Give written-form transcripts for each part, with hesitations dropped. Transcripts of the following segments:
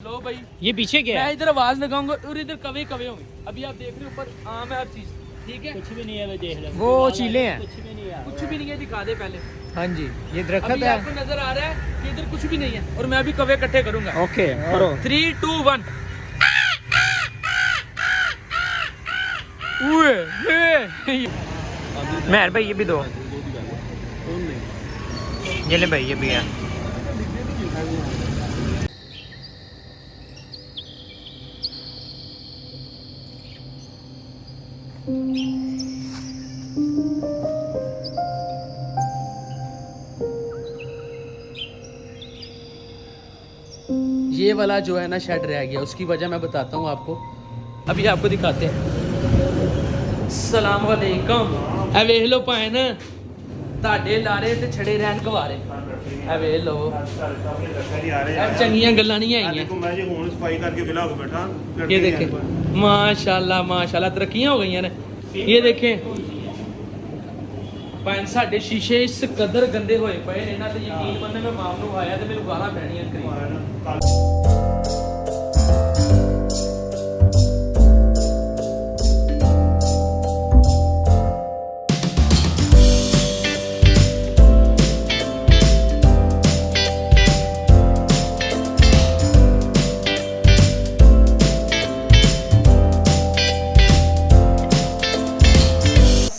लो भाई, ये पीछे क्या मैं है? इधर आवाज लगाऊंगा और इधर कवे कवे होंगे। अभी आप देख रहे हो ऊपर आम है हर चीज, ठीक है। कुछ भी नहीं है, मैं देख रहा हूँ। वो चीले हैं। कुछ भी नहीं है। कुछ भी नहीं है, दिखा दे पहले। हाँ जी, ये दरख्त अभी है। आपको नजर आ रहा है कि इधर कुछ भी नहीं है और मैं अभी कवे इकट्ठे करूंगा। ओके करो। 3 2 1। मेहर भाई ये भी दो। ये ले भाई, ये भी है। ये वाला जो है ना शेड रह गया, उसकी वजह मैं बताता हूँ आपको। अभी आपको दिखाते हैं। सलाम वालेकुम। ए वेख लो भैन, ਤੁਹਾਡੇ ਲਾਰੇ ਤੇ ਛੜੇ ਰਹਿਣ ਗਵਾਰੇ। ए ਵੇਖ ਲੋ, ਇਹ ਚੰਗੀਆਂ ਗੱਲਾਂ ਨਹੀਂ ਆਈਆਂ। मैं जी हूं सफाई करके विला हो बैठा। ये देखें, माशाल्लाह माशाल्लाह तरक्कियां हो गई ने। ये देखें भैन, साडे शीशे इस कदर गंदे होए पए ने ना, ते यकीन मन्ने मैं माम नूं आया ते मेनू गालां पैणियां करी।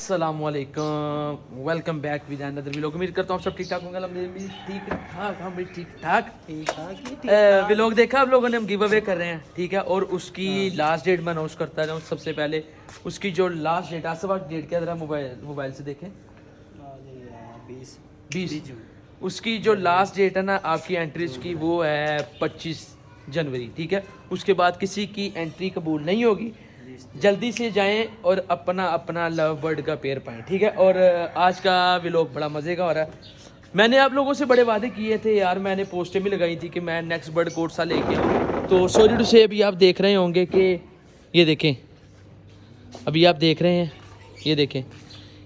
अस्सलामुअलैकुम, welcome back with another vlog. उम्मीद करता हूँ आप सब ठीक ठाक होंगे। अल्हम्दुलिल्लाह ठीक ठाक, हम भी ठीक ठाक। व्लॉग देखा आप लोगों ने, हम गिव अवे कर रहे हैं, ठीक है। और उसकी लास्ट डेट मैं अनाउंस करता रहूँ। सबसे पहले उसकी जो लास्ट डेट, आसपास आप डेट क्या जरा मोबाइल से देखें, 20 उसकी जो लास्ट डेट है ना आपकी एंट्रीज की, वो है 25 जनवरी, ठीक है। उसके बाद किसी की एंट्री कबूल नहीं होगी। जल्दी से जाएं और अपना अपना लव बर्ड का पेयर पाएं, ठीक है। और आज का व्लॉग बड़ा मज़े का हो रहा है। मैंने आप लोगों से बड़े वादे किए थे यार, मैंने पोस्टें भी लगाई थी कि मैं नेक्स्ट बर्ड कोट सा लेके आऊँ। तो सॉरी टू से, अभी आप देख रहे होंगे कि ये देखें, अभी आप देख रहे हैं, ये देखें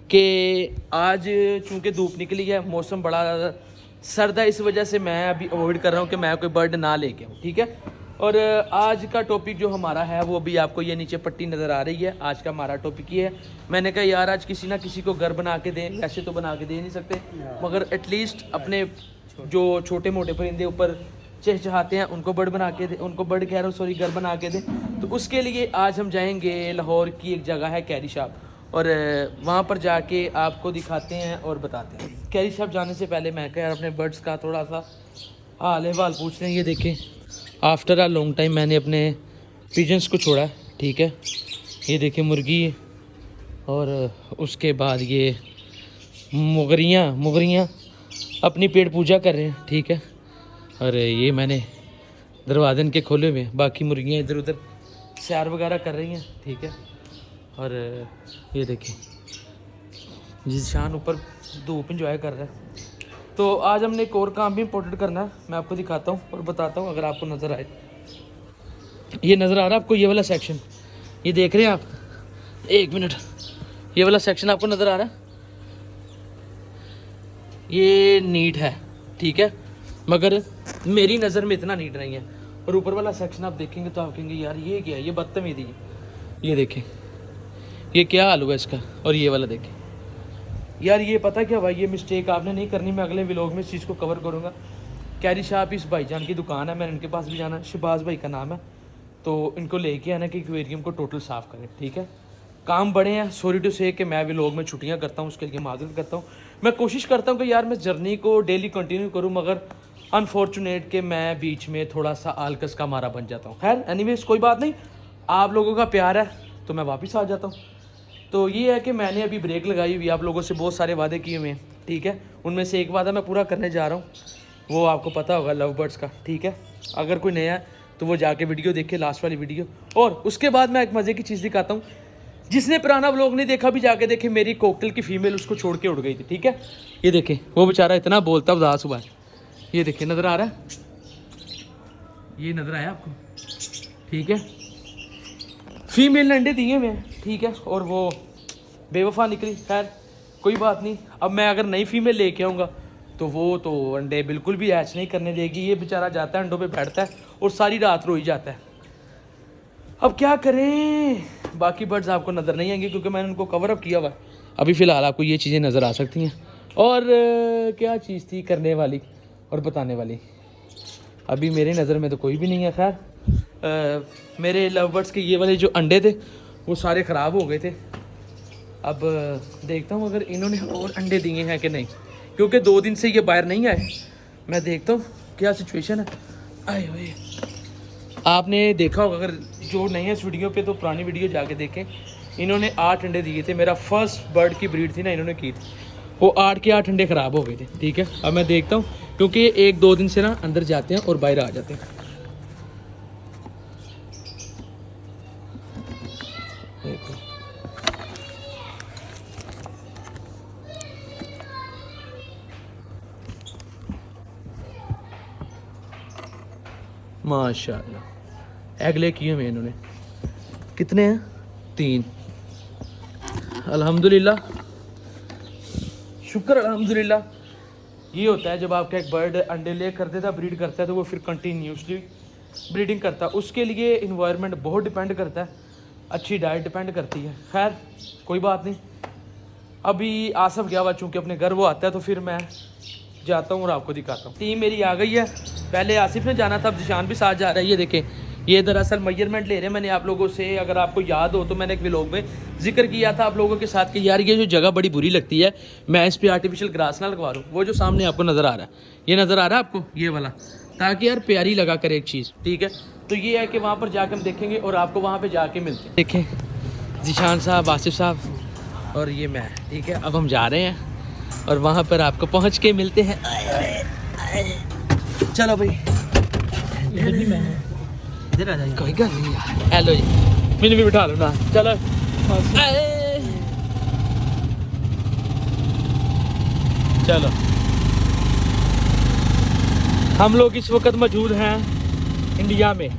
कि आज चूँकि धूप निकली है, मौसम बड़ा सर्द है, इस वजह से मैं अभी अवॉइड कर रहा हूँ कि मैं कोई बर्ड ना लेके आऊँ, ठीक है। और आज का टॉपिक जो हमारा है वो अभी आपको ये नीचे पट्टी नज़र आ रही है। आज का हमारा टॉपिक ये है, मैंने कहा यार आज किसी ना किसी को घर बना के दें। वैसे तो बना के दे नहीं सकते, मगर एटलीस्ट अपने जो छोटे मोटे परिंदे ऊपर चहचहाते हैं उनको बर्ड बना के दें, उनको बर्ड कह रहा हूँ सॉरी, घर बना के दें। तो उसके लिए आज हम जाएंगे लाहौर की एक जगह है कैरी शॉप, और वहाँ पर जाके आपको दिखाते हैं और बताते हैं। कैरी शॉप जाने से पहले मैं कह अपने बर्ड्स का थोड़ा सा हाल हवाल पूछ लें। ये देखें, आफ्टर अ लॉन्ग टाइम मैंने अपने पिजन्स को छोड़ा, ठीक है। ये देखिए मुर्गी, और उसके बाद ये मुगरियाँ अपनी पेट पूजा कर रहे हैं, ठीक है। और ये मैंने दरवाजे इनके खोले हुए हैं, बाकी मुर्गियाँ इधर उधर सैर वगैरह कर रही हैं, ठीक है। और ये देखिए जिशान ऊपर धूप इंजॉय कर रहा है। तो आज हमने एक और काम भी इम्पोर्टेंट करना है, मैं आपको दिखाता हूँ और बताता हूँ अगर आपको नज़र आए। ये नज़र आ रहा है आपको, ये वाला सेक्शन, ये देख रहे हैं आप, एक मिनट, ये वाला सेक्शन आपको नज़र आ रहा है, ये नीट है, ठीक है, मगर मेरी नज़र में इतना नीट नहीं है। और ऊपर वाला सेक्शन आप देखेंगे तो आप कहेंगे यार ये क्या है, ये बदतमीजी है। ये देखें ये क्या हाल हुआ इसका। और ये वाला देखें यार, ये पता क्या भाई, ये मिस्टेक आपने नहीं करनी। मैं अगले व्लॉग में इस चीज़ को कवर करूँगा। कैरी शॉप इस भाईजान की दुकान है, मैंने इनके पास भी जाना है, शहबाज भाई का नाम है। तो इनको लेके आना कि एक्वेरियम को टोटल साफ़ करें, ठीक है। काम बड़े हैं, सॉरी टू से कि मैं व्लॉग में छुट्टियाँ करता हूँ, उसके लिए माजरत करता हूँ। मैं कोशिश करता हूँ कि यार मैं जर्नी को डेली कंटिन्यू करूँ, मगर अनफॉर्चुनेट कि मैं बीच में थोड़ा सा आलकस का मारा बन जाता हूँ। खैर एनीवेज कोई बात नहीं, आप लोगों का प्यार है तो मैं वापस आ जाता हूँ। तो ये है कि मैंने अभी ब्रेक लगाई हुई, आप लोगों से बहुत सारे वादे किए हुए हैं, ठीक है। उनमें से एक वादा मैं पूरा करने जा रहा हूँ, वो आपको पता होगा, लव बर्ड्स का, ठीक है। अगर कोई नया है तो वो जाके वीडियो देखे, लास्ट वाली वीडियो। और उसके बाद मैं एक मज़े की चीज़ दिखाता हूँ, जिसने पुराना व्लॉग नहीं देखा भी जाके देखे। मेरी कोकटल की फीमेल उसको छोड़ के उड़ गई थी, ठीक है। ये देखें वो बेचारा इतना बोलता उदास हुआ है। ये देखें नज़र आ रहा है, ये नज़र आया आपको, ठीक है। फीमेल ने अंडे दिए हुए हैं, ठीक है, और वो बेवफा निकली। खैर कोई बात नहीं, अब मैं अगर नई फीमेल लेके आऊँगा तो वो तो अंडे बिल्कुल भी हैच नहीं करने देगी। ये बेचारा जाता है अंडों पे बैठता है और सारी रात रोई जाता है। अब क्या करें, बाकी बर्ड्स आपको नज़र नहीं आएंगे क्योंकि मैंने उनको कवर अप किया हुआ है। अभी फ़िलहाल आपको ये चीज़ें नज़र आ सकती हैं। और क्या चीज़ थी करने वाली और बताने वाली, अभी मेरी नज़र में तो कोई भी नहीं है। खैर मेरे लव बर्ड्स के ये वाले जो अंडे थे वो सारे ख़राब हो गए थे। अब देखता हूँ अगर इन्होंने और अंडे दिए हैं कि नहीं, क्योंकि 2 दिन से ये बाहर नहीं आए। मैं देखता हूँ क्या सिचुएशन है। आए हुए आपने देखा होगा, अगर जो नहीं है इस वीडियो पे तो पुरानी वीडियो जाके देखें। इन्होंने 8 अंडे दिए थे। मेरा फर्स्ट बर्ड की ब्रीड थी ना, इन्होंने की थी, वो 8 के 8 अंडे ख़राब हो गए थे। ठीक है, अब मैं देखता हूँ क्योंकि ये 1-2 दिन से ना अंदर जाते हैं और बाहर आ जाते हैं। देखो माशाल्लाह एग ले किए हुए इन्होंने। कितने हैं? 3। अल्हम्दुलिल्लाह, शुक्र अल्हम्दुलिल्लाह। ये होता है जब आपका एक बर्ड अंडे ले कर देता, ब्रीड करता है, तो वो फिर कंटिन्यूसली ब्रीडिंग करता है। उसके लिए इन्वायरमेंट बहुत डिपेंड करता है, अच्छी डाइट डिपेंड करती है। खैर कोई बात नहीं, अभी आसफ गया हुआ चूँकि अपने घर, वो आता है तो फिर मैं जाता हूँ और आपको दिखाता हूँ। टीम मेरी आ गई है। पहले आसिफ ने जाना था, अब जिशान भी साथ जा रहा है। ये देखें, ये दरअसल मेजरमेंट ले रहे हैं। मैंने आप लोगों से, अगर आपको याद हो तो मैंने एक व्लॉग में जिक्र किया था आप लोगों के साथ कि यार ये जो जगह बड़ी बुरी लगती है, मैं इस पर आर्टिफिशियल ग्रास ना लगवा दूँ। वो जो सामने आपको नज़र आ रहा है, ये नज़र आ रहा है आपको, ये वाला, ताकि यार प्यारी लगा करे एक चीज़। ठीक है, तो ये है कि वहाँ पर जाकर हम देखेंगे और आपको वहाँ पर जाके मिलते हैं। देखें जिशान साहब, आसिफ साहब और ये मैं। ठीक है, अब हम जा रहे हैं और वहाँ पर आपको पहुँच के मिलते हैं। चलो भाई, इधर आ जाइए। कोई गल नहीं यार। हेलो जी, मैंने भी बिठा लो ना। चलो चलो, हम लोग इस वक्त मौजूद हैं इंडिया में।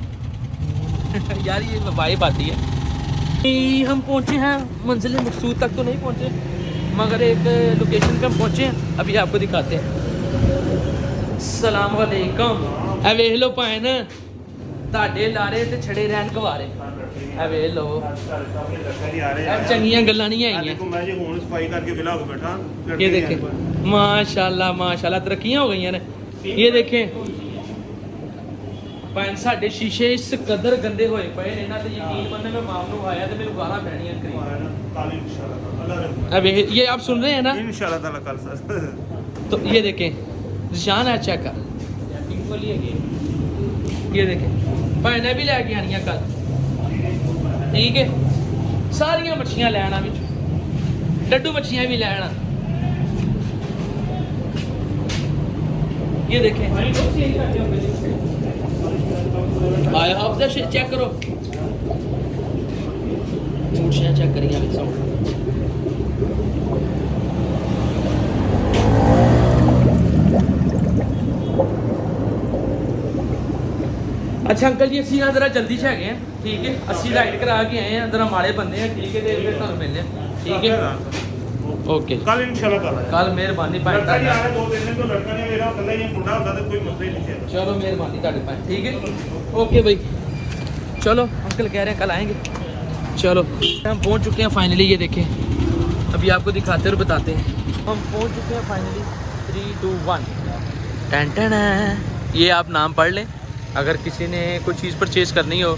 यार ये वाइब आती है। हम पहुंचे हैं मंजिल मकसूद तक तो नहीं पहुंचे, मगर एक लोकेशन पे हम पहुंचे हैं, अभी आपको दिखाते हैं। सलाम वालेकुम। ए वेख लो भैन, ਤੁਹਾਡੇ ਲਾਰੇ ਤੇ ਛੜੇ ਰਹਿਣ ਕੁਵਾਰੇ। ਇਹ ਵੇਖ ਲਓ, ਇਹ ਚੰਗੀਆਂ ਗੱਲਾਂ ਨਹੀਂ ਆਈਆਂ। ਦੇਖੋ ਮੈਂ ਜੇ ਹੁਣ ਸਫਾਈ ਕਰਕੇ ਵਿਲਾ ਹੋ ਬੈਠਾ। ये देखें, माशाल्लाह माशाल्लाह तरक्कियां हो गई ने। ये देखें भैन, साडे शीशे इस कदर गंदे होए पए ने ना, तो यकीन मन्ने मैं माम नूं आया तो मेनू गालां पैणियां करी। अब ये आप सुन रहे हैं ना, इंशाल्लाह ताला कल। तो ये देखें निशान है, चेक कर। ये देखें भैन भी लैके आनियां कल। ठीक है, सारियां मच्छियां लैना बिच, डड्डू मच्छियां भी लैना। ये देखें आया आप चेक करो, मूछियां चेक करिए। अच्छा अंकल जी, असी ना जरा जल्दी से है। ठीक है, असी लाइट करा के आए हैं, जरा माड़े बंदे हैं। ठीक है, फिर तुहानू मिलने। ठीक है, ओके, कल इंशाल्लाह ताला। कल मेहरबानी भाई। लड़का नहीं आ रहा 2 दिन तो लड़का नहीं मेरा कल ही मुंडा होता तो कोई मसला ही नहीं है। चलो मेहरबानी ताड़े पाए। ठीक है, ओके भाई, चलो अंकल कह रहे हैं कल आएंगे। चलो हम पहुंच चुके हैं फाइनली। ये देखें, अभी आपको दिखाते और बताते हैं। हम पहुंच चुके हैं फाइनली। 3, 2, 1 टन। ये आप नाम पढ़ लें, अगर किसी ने कोई चीज़ परचेज़ करनी हो,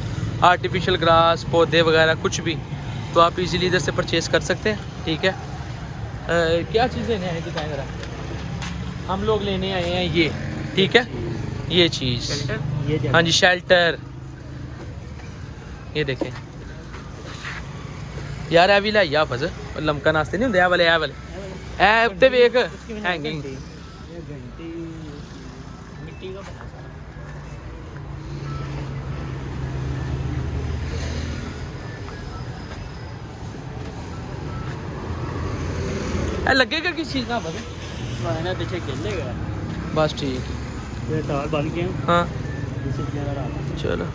आर्टिफिशियल ग्रास, पौधे वगैरह कुछ भी, तो आप इजीली इधर से परचेज़ कर सकते हैं। ठीक है, क्या चीज़ लेने आए दिखाएं ज़रा। हम लोग लेने आए हैं ये, ठीक है, ये चीज़, हाँ जी, शेल्टर। ये देखें यार, ए भी लाई आप लमका नास्ते नहीं होंगे, ए वाले ए उत्ते वेख हैंगिंग। मिट्टी का बना लगेगा किस चीज़ का ना पीछे खेलेगा बस। ठीक, ये तार बन गए। हाँ चलो।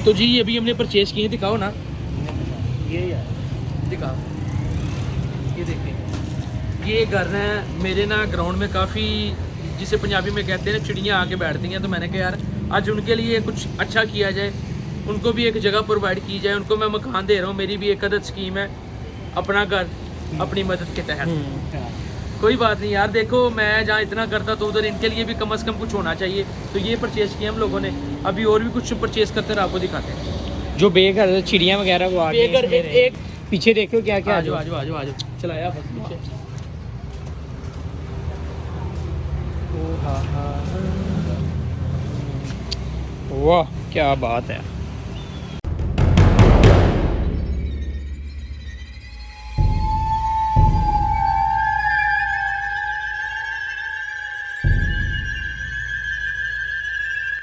तो जी अभी हमने परचेज किए, दिखाओ ना। ये यार दिखाओ, ये देखें, ये घर है मेरे ना ग्राउंड में काफ़ी, जिसे पंजाबी में कहते हैं ना चिड़ियाँ आके बैठती हैं। तो मैंने कहा यार आज उनके लिए कुछ अच्छा किया जाए, उनको भी एक जगह प्रोवाइड की जाए। उनको मैं मकान दे रहा हूँ, मेरी भी एक अदद स्कीम है, अपना घर अपनी मदद के तहत। कोई बात नहीं यार, देखो मैं जहाँ इतना करता तो उधर इनके लिए भी कम से कम कुछ होना चाहिए। तो ये परचेज किया हम लोगों ने, अभी और भी कुछ परचेज करते रहे आपको दिखाते हैं। जो बेघर चिड़िया वगैरह वो आगे बेघर इसमें रहे। एक पीछे देखो क्या क्या आजो आजो आजो आजो चलाया बस पीछे। वाह क्या बात है।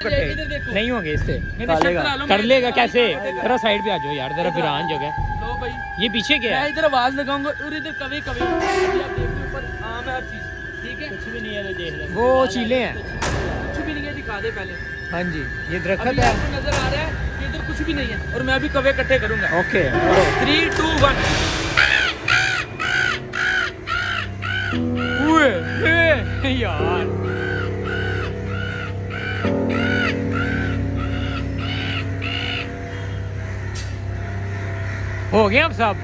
इधर देखो, नहीं होंगे इससे, मैंने शर्ट ला लो, कर मैं- लेगा कैसे? देखो, जरा साइड पे आ जाओ यार, जरा वीरान जगह। लो भाई, ये पीछे क्या मैं है? इधर आवाज लगाऊंगा और इधर कभी कभी अभी आप देखते ऊपर आम है हर चीज, ठीक है? कुछ भी नहीं है, देख ले। वो चीले हैं। कुछ भी नहीं है, दिखा दे पहले। हाँ जी, ये अभी दरख्त है। आपको नजर आ रहा है कि इधर कुछ भी नहीं है, और मैं अभी कवे इकट्ठे करूंगा। ओके 3 2 1 यार हो गए अब सब।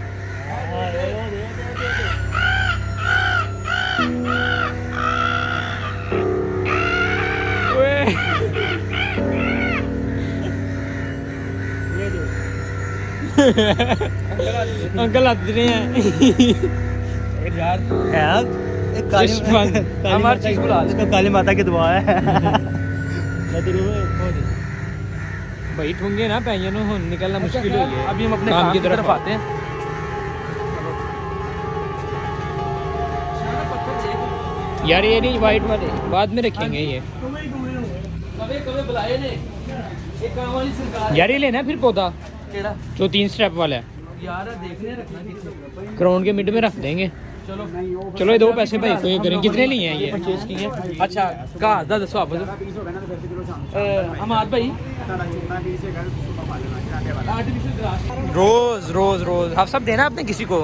अंकल हंस रहे हैं। यार एक हमारी चीज बुला ले। इसका काली माता की दुआ है। भाई ठुंगे ना पैया नु हुन निकलना मुश्किल हो गया। अभी हम अपने काम की तरफ आते हैं। यार ये नहीं वाइट वाले बाद में रखेंगे ये। कवे कवे बुलाए ने, ये काम वाली सरकार है। यार ये लेना है फिर पौधा केड़ा जो 3 स्टेप वाला है, यार देखने रखना किसी। ग्राउंड के मिड में रख देंगे। चलो चलो ये दो पैसे भाई कोई करें। कितने लिए हैं ये? परचेज किए हैं। अच्छा कहा दा दसो आप हमाद भाई आर्टिफिशियल ग्रास रोज रोज रोज आप सब देना आपने किसी को।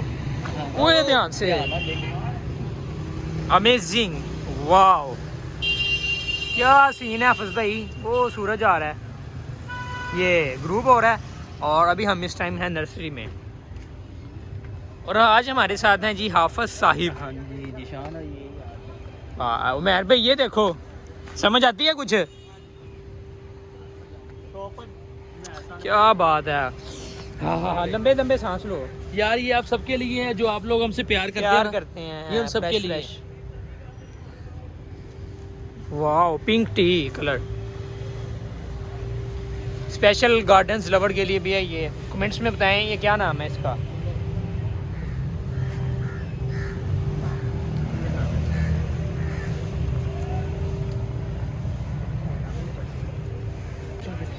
ओए ध्यान से। अमेजिंग, वाओ क्या सीन है हाफिज भाई। वो सूरज आ रहा है, ये ग्रुप हो रहा है, और अभी हम इस टाइम है नर्सरी में, और आज हमारे साथ हैं जी हाफिज साहिब। हाँ जी, निशान है ये। उमर भाई ये देखो, समझ आती है कुछ? क्या बात है। हाँ हाँ हाँ, लंबे लंबे सांस लो। यार ये आप सबके लिए है जो आप लोग हमसे प्यार करते हैं प्यार ना। करते हैं ये उन सबके fresh, लिए। fresh। Wow pink T colour, special gardens lover के लिए भी है ये। कमेंट्स में बताएं ये क्या नाम है इसका।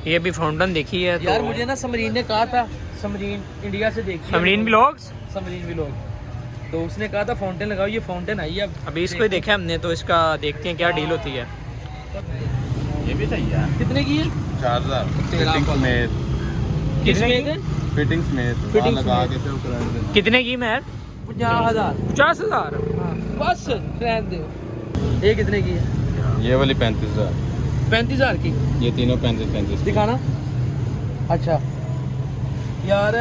ये भी फाउंटेन देखी है यार तो। मुझे ना समरीन ने कहा था, समरीन इंडिया से देखी है। समरीन व्लॉग्स, समरीन व्लॉग, तो उसने कहा था फाउंटेन लगाओ। ये फाउंटेन आई है अभी इसको ही देखा हमने, तो इसका देखते हैं क्या डील होती है। ये भी सही है। कितने की है? 4000 तेरह फिटिंग वाला। समेत। किस कितने में की? फिटिंग समेत फिटिंग लगा समेत। के फिर उपकरण देना। कितने की मैं? 50,000 50,000। बस रहने दो। ये कितने की है? ये वाली 35,000। 35,000 की। ये तीनों 35 दिखाना। अच्छा यार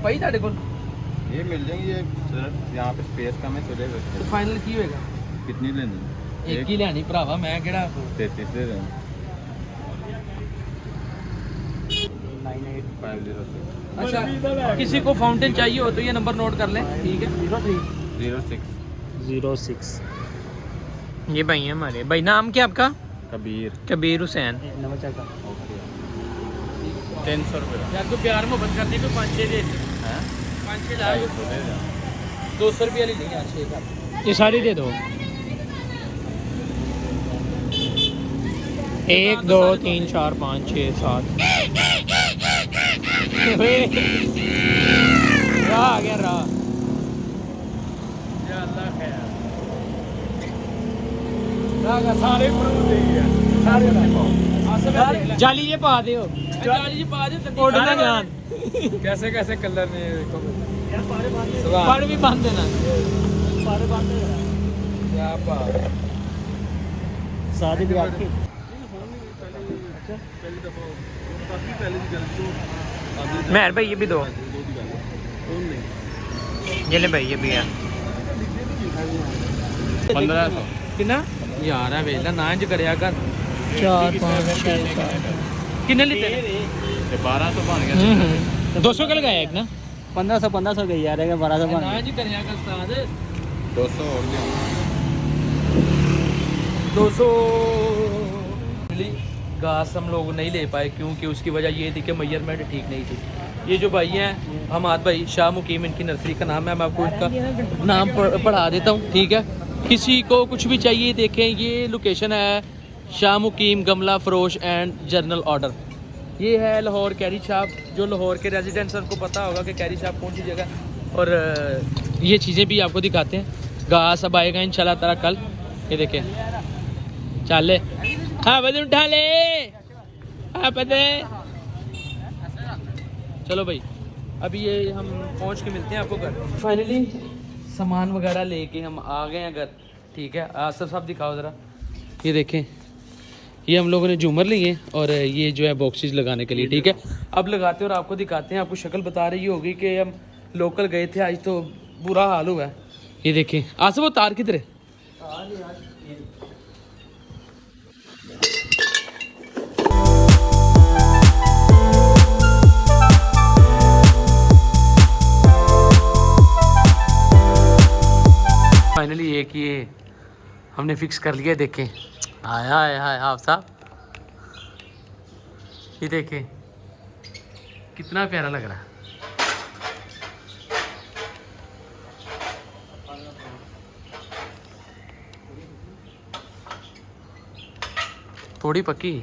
भाई ਤੁਹਾਡੇ ਕੋਲ ये मिल जाएंगे। ये सिर्फ यहाँ पे स्पेस कम है, चले फाइनल की होएगा? कितनी लेनी? एक ही ਲੈਣੀ ਭਰਾਵਾ ਮੈਂ ਕਿਹੜਾ 33 दे रहे हैं। 9850। अच्छा किसी को फाउंटेन चाहिए हो तो ये नंबर नोट कर लें, ठीक है? 06 ये भाई है हमारे भाई। नाम क्या आपका? कबीर। कबीर हुसैन। नमस्कार का। 300 रुपये। यार को प्यार मोहब्बत करनी तो 5-6 दे 5-6 ला 200 रुपये वाली नहीं यार 6 का। ये सारी दे दो। 1 2 3 4 5 6 7। राह आ गया राह। या अल्लाह खैर रागा सारे फ्रूट दे गया सारे सारे जाली ये पा दे जाली जी पा दे उड़ना जान। कैसे कैसे कलर ने पर भी बांध देना। क्या बात। शादी भी आपकी। ਪਹਿਲੀ ਦਫਾ ਕਾਫੀ ਪਹਿਲੇ ਦੀ ਗੱਲ ਤੋਂ मेहर भाई ये भी दो ਉਹ ਨਹੀਂ ये ले भाई ये भी है 1500 कितना यार है वेला ना इंज करया कर 4 5 6 7 कितने लेते हैं ਤੇ 1200 ਬਣ ਗਿਆ 200 का लगाया एक ना 1500 गई यार 1200 ना इंज करया कर उस्ताद 200 हो गया 200 घास हम लोग नहीं ले पाए क्योंकि उसकी वजह ये थी कि मेजरमेंट ठीक नहीं थी। ये जो भाई हैं हमाद भाई शाह मुकीम इनकी नर्सरी का नाम है, मैं आपको इसका नाम पढ़ा देता हूँ, ठीक है। किसी को कुछ भी चाहिए देखें, ये लोकेशन है शाह मुकीम गमला फरोश एंड जर्नल ऑर्डर। ये है लाहौर कैरी शॉप, जो लाहौर के रेजिडेंट्स हैं उनको पता होगा कि कैरी शॉप कौन सी जगह है। और ये चीज़ें भी आपको दिखाते हैं। घास अब आएगा इंशाल्लाह ताला कल। ये देखें चल हाँ बदे उठा ले हाँ पते। चलो भाई अभी ये हम पहुंच के मिलते हैं आपको घर। फाइनली सामान वगैरह लेके हम आ गए हैं घर, ठीक है। आसफ साहब दिखाओ ज़रा, ये देखें ये हम लोगों ने झूमर लिए और ये जो है बॉक्सेस लगाने के लिए, ठीक है। अब लगाते हैं और आपको दिखाते हैं। आपको शक्ल बता रही होगी कि हम लोकल गए थे, आज तो बुरा हाल हुआ है। ये देखें आसफ वो तार किधर है? फाइनली एक ये हमने फिक्स कर लिया, देखें आया है आप साहब, ये देखें कितना प्यारा लग रहा है। थोड़ी पक्की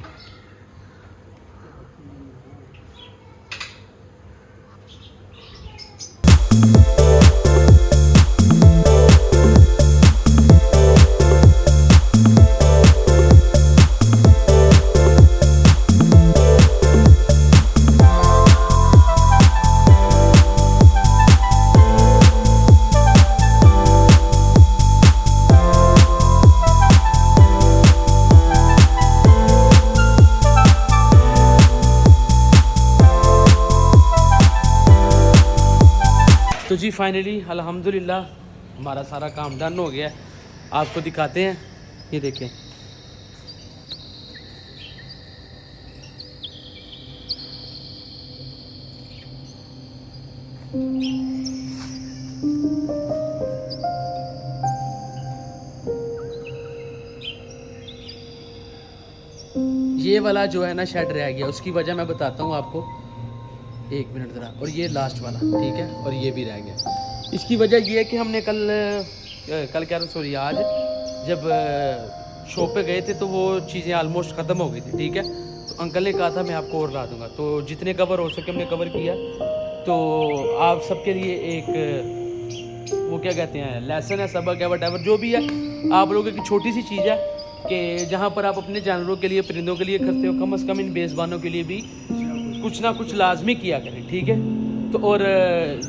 तो जी फाइनली अल्हम्दुलिल्लाह हमारा सारा काम डन हो गया। आपको दिखाते हैं, ये देखें ये वाला जो है ना शेड रह गया, उसकी वजह मैं बताता हूँ आपको, एक मिनट ज़रा। और ये लास्ट वाला, ठीक है, और ये भी रह गया। इसकी वजह ये है कि हमने कल क्या सॉरी आज जब शॉप पे गए थे तो वो चीज़ें आलमोस्ट ख़त्म हो गई थी, ठीक है। तो अंकल ने कहा था मैं आपको और ला दूँगा, तो जितने कवर हो सके हमने कवर किया। तो आप सबके लिए एक वो क्या कहते हैं लेसन है, सबक है, वट जो भी है, आप लोगों की छोटी सी चीज़ है कि जहाँ पर आप अपने जानवरों के लिए परिंदों के लिए करते हो, कम से कम इन बेज़बानों के लिए भी कुछ ना कुछ लाजमी किया करें, ठीक है। तो और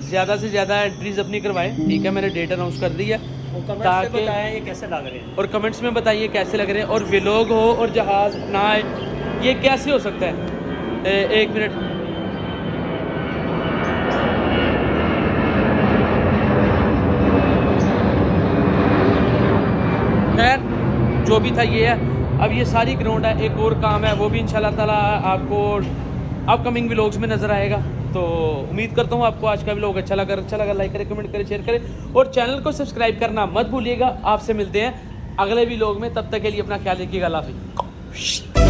ज़्यादा से ज़्यादा एंट्रीज अपनी करवाएं, ठीक है। मैंने डेट अनाउंस कर दी है, ताकि बताएं ये कैसे लग रहे हैं। और कमेंट्स में बताइए कैसे लग रहे हैं। और व्लॉग हो और जहाज़ ना आए, ये कैसे हो सकता है? एक मिनट, खैर जो भी था ये है। अब ये सारी ग्राउंड है, एक और काम है, वो भी इंशाल्लाह ताला आपको अपकमिंग व्लॉग्स में नज़र आएगा। तो उम्मीद करता हूँ आपको आज का व्लॉग अच्छा लगा लाइक करें, कमेंट करें, शेयर करें और चैनल को सब्सक्राइब करना मत भूलिएगा। आपसे मिलते हैं अगले व्लॉग में, तब तक के लिए अपना ख्याल रखिएगा। अल्लाह हाफ़िज़।